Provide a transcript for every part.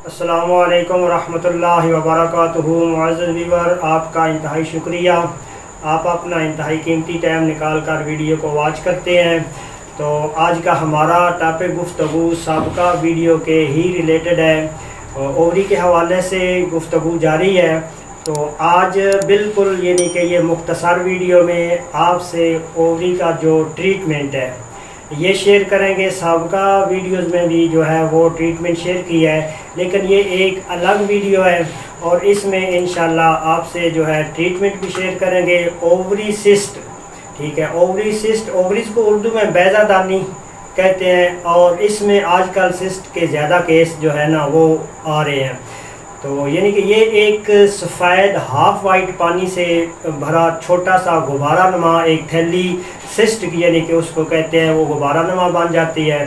السلام علیکم ورحمۃ اللہ وبرکاتہ۔ معزز ویور، آپ کا انتہائی شکریہ، آپ اپنا انتہائی قیمتی ٹائم نکال کر ویڈیو کو واچ کرتے ہیں۔ تو آج کا ہمارا ٹاپک گفتگو سابقہ ویڈیو کے ہی ریلیٹڈ ہے، اووری کے حوالے سے گفتگو جاری ہے۔ تو آج بالکل یعنی کہ یہ مختصر ویڈیو میں آپ سے اووری کا جو ٹریٹمنٹ ہے یہ شیئر کریں گے۔ سابقہ ویڈیوز میں بھی جو ہے وہ ٹریٹمنٹ شیئر کیا ہے، لیکن یہ ایک الگ ویڈیو ہے اور اس میں انشاءاللہ آپ سے جو ہے ٹریٹمنٹ بھی شیئر کریں گے۔ اووری سسٹ، ٹھیک ہے، اووری سسٹ، اووریز کو اردو میں بیضہ دانی کہتے ہیں، اور اس میں آج کل سسٹ کے زیادہ کیس جو ہے نا وہ آ رہے ہیں۔ تو یعنی کہ یہ ایک سفید ہاف وائٹ پانی سے بھرا چھوٹا سا غبارہ نما ایک تھیلی سسٹ کی، یعنی کہ اس کو کہتے ہیں وہ غبارہ نما بن جاتی ہے۔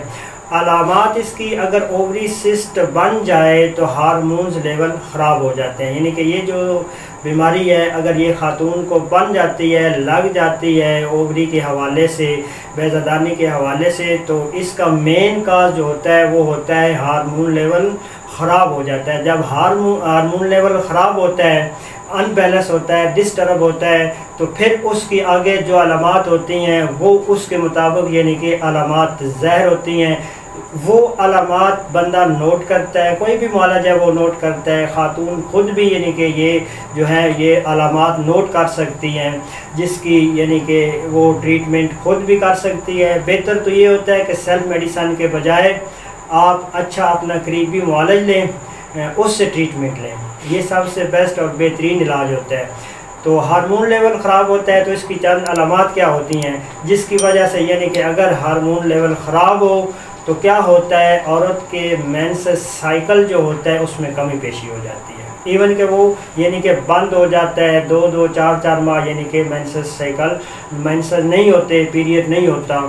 علامات اس کی، اگر اووری سسٹ بن جائے تو ہارمونز لیول خراب ہو جاتے ہیں، یعنی کہ یہ جو بیماری ہے اگر یہ خاتون کو بن جاتی ہے، لگ جاتی ہے اووری کے حوالے سے، بیضہ دانی کے حوالے سے، تو اس کا مین کاز جو ہوتا ہے وہ ہوتا ہے ہارمون لیول خراب ہو جاتا ہے۔ جب ہارمون لیول خراب ہوتا ہے، ان بیلنس ہوتا ہے، ڈسٹرب ہوتا ہے، تو پھر اس کی آگے جو علامات ہوتی ہیں وہ اس کے مطابق یعنی کہ علامات ظاہر ہوتی ہیں۔ وہ علامات بندہ نوٹ کرتا ہے، کوئی بھی معالج ہے وہ نوٹ کرتا ہے، خاتون خود بھی یعنی کہ یہ جو ہے یہ علامات نوٹ کر سکتی ہیں، جس کی یعنی کہ وہ ٹریٹمنٹ خود بھی کر سکتی ہے۔ بہتر تو یہ ہوتا ہے کہ سیلف میڈیسن کے بجائے آپ اچھا اپنا قریبی معالج لیں، اس سے ٹریٹمنٹ لیں، یہ سب سے بیسٹ اور بہترین علاج ہوتا ہے۔ تو ہارمون لیول خراب ہوتا ہے تو اس کی چند علامات کیا ہوتی ہیں جس کی وجہ سے یعنی کہ اگر ہارمون لیول خراب ہو تو کیا ہوتا ہے، عورت کے مینسس سائیکل جو ہوتا ہے اس میں کمی پیشی ہو جاتی ہے، ایون کہ وہ یعنی کہ بند ہو جاتا ہے، 2-4 ماہ یعنی کہ مینسس سائیکل، مینسس نہیں ہوتے، پیریڈ نہیں ہوتا۔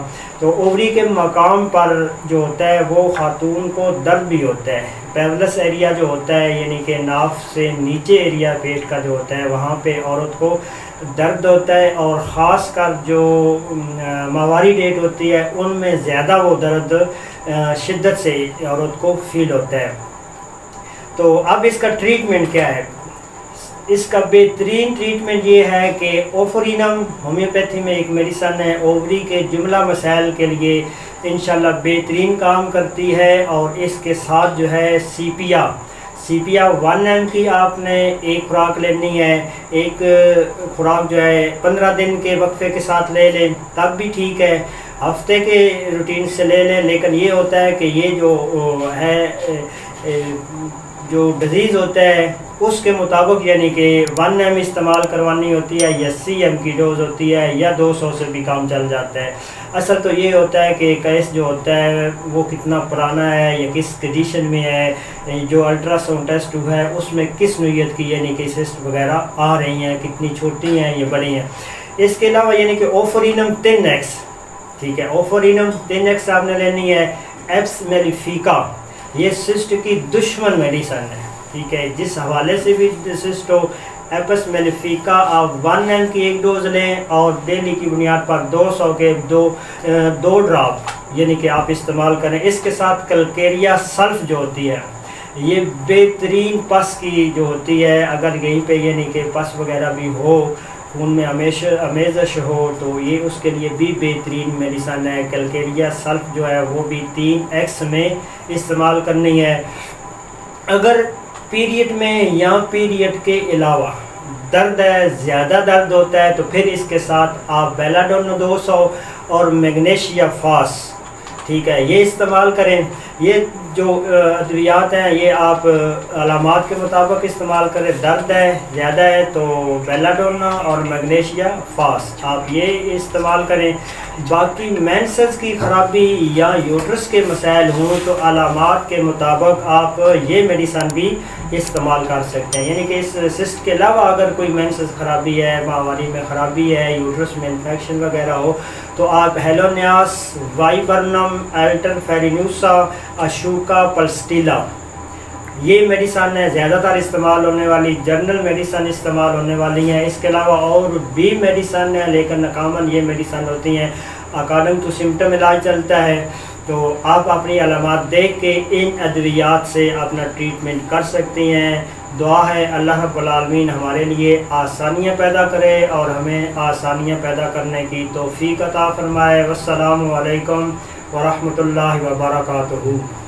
تو اووری کے مقام پر جو ہوتا ہے وہ خاتون کو درد بھی ہوتا ہے، پیولس ایریا جو ہوتا ہے یعنی کہ ناف سے نیچے ایریا پیٹ کا جو ہوتا ہے وہاں پہ عورت کو درد ہوتا ہے، اور خاص کر جو ماہواری ڈیٹ ہوتی ہے ان میں زیادہ وہ درد شدت سے عورت کو فیل ہوتا ہے۔ تو اب اس کا ٹریٹمنٹ کیا ہے؟ اس کا بہترین ٹریٹمنٹ یہ ہے کہ اوفورینم ہومیوپیتھی میں ایک میڈیسن ہے، اووری کے جملہ مسائل کے لیے انشاءاللہ بہترین کام کرتی ہے، اور اس کے ساتھ جو ہے سیپیا 1 ایم کی آپ نے ایک خوراک لینی ہے۔ ایک خوراک جو ہے 15 دن کے وقفے کے ساتھ لے لیں تب بھی ٹھیک ہے، ہفتے کے روٹین سے لے لیں، لیکن یہ ہوتا ہے کہ یہ جو ہے جو ڈیزیز ہوتا ہے اس کے مطابق یعنی کہ 1 ایم استعمال کروانی ہوتی ہے، یا 80 ایم کی ڈوز ہوتی ہے، یا 200 سے بھی کام چل جاتا ہے۔ اصل تو یہ ہوتا ہے کہ کیس جو ہوتا ہے وہ کتنا پرانا ہے یا کس کنڈیشن میں ہے، جو الٹرا ساؤنڈ ٹیسٹ ہوا ہے اس میں کس نوعیت کی یعنی کہ سسٹ وغیرہ آ رہی ہیں، کتنی چھوٹی ہیں یا بڑی ہیں۔ اس کے علاوہ یعنی کہ اوفورینم 10X، ٹھیک ہے، اوفورینم 10X آپ نے لینی ہے۔ ایپس میلیفیکا یہ سسٹ کی دشمن میڈیسن ہے، ٹھیک ہے، جس حوالے سے بھی سسٹ ہو، ایپس میلیفیکا آپ 1 ایم کی ایک ڈوز لیں، اور ڈیلی کی بنیاد پر 200 کے دو ڈراپ یعنی کہ آپ استعمال کریں۔ اس کے ساتھ کلکیریا سلف جو ہوتی ہے یہ بہترین پس کی جو ہوتی ہے، اگر یہیں پہ یعنی کہ پس وغیرہ بھی ہو، خون میں امیزش ہو، تو یہ اس کے لیے بھی بہترین میڈیسن ہے۔ کلکیریا سلف جو ہے وہ بھی 3X میں استعمال کرنی ہے۔ اگر پیریڈ میں یا پیریڈ کے علاوہ درد ہے، زیادہ درد ہوتا ہے، تو پھر اس کے ساتھ آپ بیلاڈون 200 اور میگنیشیا فاس، ٹھیک ہے، یہ استعمال کریں۔ یہ جو ادویات ہیں یہ آپ علامات کے مطابق استعمال کریں۔ درد ہے، زیادہ ہے تو بیلاڈون اور میگنیشیا فاس آپ یہ استعمال کریں۔ باقی مینسز کی خرابی یا یوٹرس کے مسائل ہوں تو علامات کے مطابق آپ یہ میڈیسن بھی استعمال کر سکتے ہیں، یعنی کہ اس سسٹ کے علاوہ اگر کوئی مینسز خرابی ہے، ماہواری میں خرابی ہے، یوٹرس میں انفیکشن وغیرہ ہو، تو آپ ہیلونیاس، وائبرنم، ایلٹن فیرینوسا، اشوکا پلسٹیلا یہ میڈیسن ہے زیادہ تر استعمال ہونے والی، جنرل میڈیسن استعمال ہونے والی ہیں۔ اس کے علاوہ اور بھی میڈیسن ہیں لیکن کامن یہ میڈیسن ہوتی ہیں، اکارڈنگ ٹو سمٹم علاج چلتا ہے۔ تو آپ اپنی علامات دیکھ کے ان ادویات سے اپنا ٹریٹمنٹ کر سکتے ہیں۔ دعا ہے اللہ رب العالمین ہمارے لیے آسانیاں پیدا کرے اور ہمیں آسانیاں پیدا کرنے کی توفیق عطا فرمائے۔ والسلام علیکم ورحمۃ اللہ وبرکاتہ۔